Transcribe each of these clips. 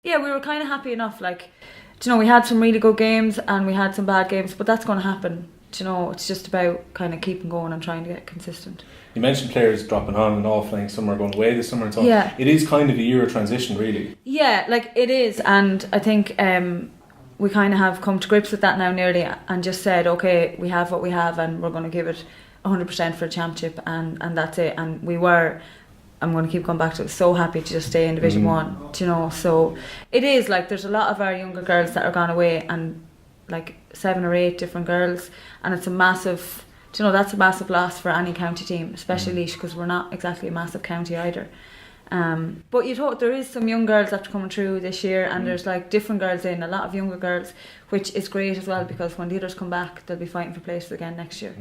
Yeah, we were kind of happy enough. Like, do you know, we had some really good games and we had some bad games, but that's going to happen. Do you know, it's just about kind of keeping going and trying to get consistent. You mentioned players dropping on and off, like some are going away this summer and so on. Yeah. It is kind of a year of transition, really. Yeah, like it is, and I think we kind of have come to grips with that now nearly, and just said, okay, we have what we have and we're going to give it 100% for a championship, and that's it. And I'm going to keep going back to it, so happy to just stay in Division 1, do you know. So it is like there's a lot of our younger girls that are gone away, and like 7 or 8 different girls, and it's a massive, do you know, that's a massive loss for any county team, especially Laois, because we're not exactly a massive county either. But you thought there is some young girls after coming through this year, and there's like different girls in, a lot of younger girls, which is great as well, because when the others come back they'll be fighting for places again next year.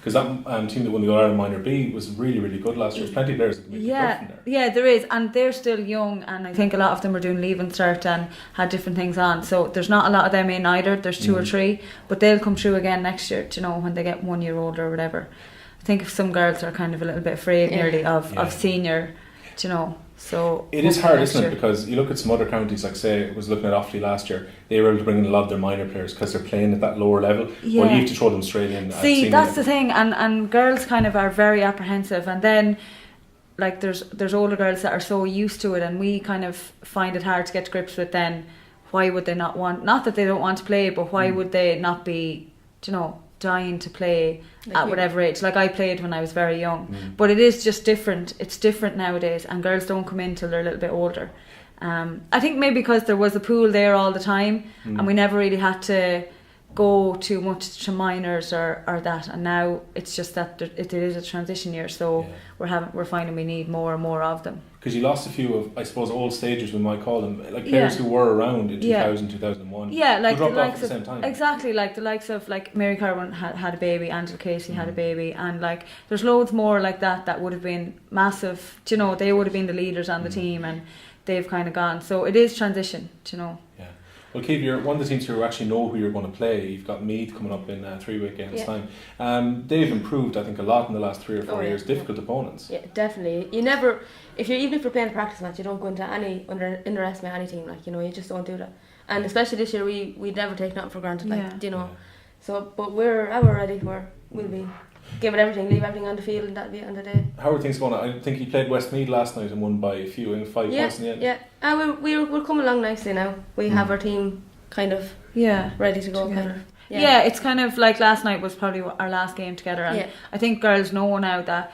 Because that team that won the All-Ireland Minor B was really, really good last year. There's plenty of players that can make it good from there. Yeah, there is, and they're still young, and I think a lot of them are doing Leaving Cert and had different things on, so there's not a lot of them in either. There's 2 or 3, but they'll come through again next year, you know, when they get 1 year older or whatever. I think if some girls are kind of a little bit afraid nearly of senior, you know. So it is hard, isn't it? Because you look at some other counties, like say I was looking at Offaly last year, they were able to bring in a lot of their minor players because they're playing at that lower level. Yeah. Well, you have to throw them straight in. See, that's the thing, and girls kind of are very apprehensive, and then like there's older girls that are so used to it, and we kind of find it hard to get to grips with. Then why would they not want? Not that they don't want to play, but why would they not be, you know, dying to play at whatever age? Like I played when I was very young, but it is just different. It's different nowadays, and girls don't come in till they're a little bit older. I think maybe because there was a pool there all the time, and we never really had to go too much to minors or that, and now it's just that it is a transition year, so we're finding we need more and more of them. Because you lost a few of, I suppose, old stagers, we might call them, like players who were around in 2000, 2001. Yeah, like who dropped the off likes at the same time. Exactly, like the likes of like Mary Carwin had a baby, Angela Casey had a baby, and like there's loads more like that would have been massive. Do you know, they would have been the leaders on the team, and they've kind of gone. So it is transition. Do you know? Yeah. Well, Ciamh, you're one of the teams who actually know who you're going to play. You've got Meath coming up in 3 weekends time. They've improved, I think, a lot in the last 3 or 4 years. Difficult opponents. Yeah, definitely. You never, even if you're playing a practice match, you don't go into underestimate any team. Like, you know, you just don't do that. And especially this year, we'd never take nothing for granted. Like, you know. So, but we're ready. We'll be give it everything, leave everything on the field, and that'll be it on the day. How are things going? I think you played Westmeath last night and won by a few, 5 points in the end. Yeah, we're coming along nicely now. We have our team kind of ready to go. Kind of. Yeah, it's kind of like last night was probably our last game together, and I think girls know now that,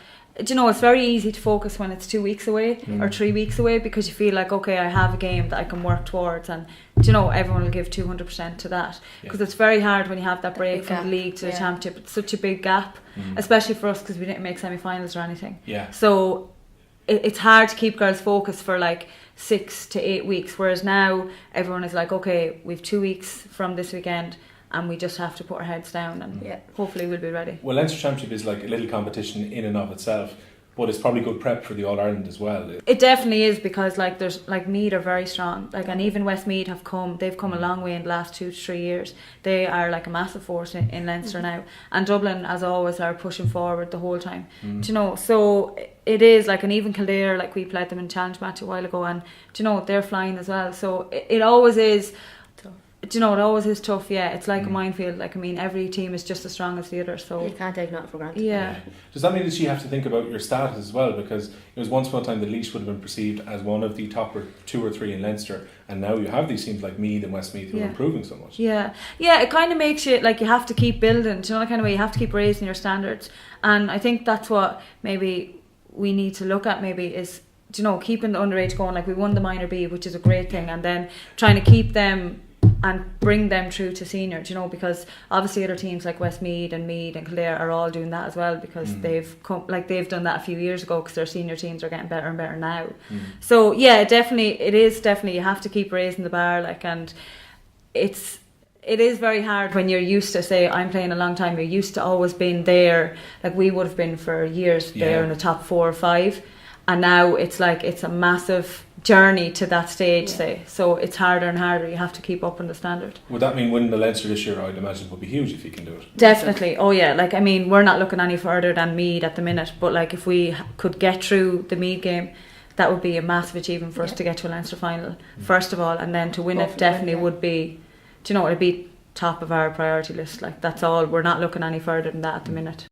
you know, it's very easy to focus when it's 2 weeks away or 3 weeks away, because you feel like, okay, I have a game that I can work towards, and, you know, everyone will give 200% to that, because it's very hard when you have that break from the league to the championship. It's such a big gap, especially for us, because we didn't make semi-finals or anything. So it's hard to keep girls focused for like 6 to 8 weeks, whereas now everyone is like, okay, we've 2 weeks from this weekend, and we just have to put our heads down, and hopefully we'll be ready. Well, Leinster Championship is like a little competition in and of itself, but it's probably good prep for the All-Ireland as well. It definitely is, because like there's like Meath are very strong, like, and even Westmeath they've come a long way in the last 2 to 3 years. They are like a massive force in Leinster now, and Dublin, as always, are pushing forward the whole time. Do you know, so it is like, and even Kildare, like we played them in challenge match a while ago, and do you know, they're flying as well. So it always is. Do you know, it always is tough. It's like a minefield. Like, I mean, every team is just as strong as the other, so you can't take nothing for granted. Does that mean that you have to think about your status as well? Because it was once upon a time that Laois would have been perceived as one of the top 2 or 3 in Leinster, and now you have these teams like Meath and Westmeath who are improving so much. It kind of makes you like, you have to keep building. Do you know, that kind of way, you have to keep raising your standards, and I think that's what maybe we need to look at. Maybe is, do you know, keeping the underage going. Like, we won the minor B, which is a great thing, and then trying to keep them and bring them through to senior, you know, because obviously other teams like Westmeath and Meath and Kildare are all doing that as well, because they've done that a few years ago, because their senior teams are getting better and better now. So it is definitely you have to keep raising the bar, like, and it is very hard when you're used to, say, I'm playing a long time, you're used to always being there, like we would have been for years there in the top 4 or 5, and now it's like it's a massive journey to that stage, say, so it's harder and harder. You have to keep up on the standard. Would that mean winning the Leinster this year? I'd imagine would be huge if you can do it. Definitely. Like, I mean, we're not looking any further than Meath at the minute, but like if we could get through the Meath game, that would be a massive achievement for us to get to a Leinster final, first of all, and then to win it definitely would be, do you know, it'd be top of our priority list. Like, that's all. We're not looking any further than that at the minute.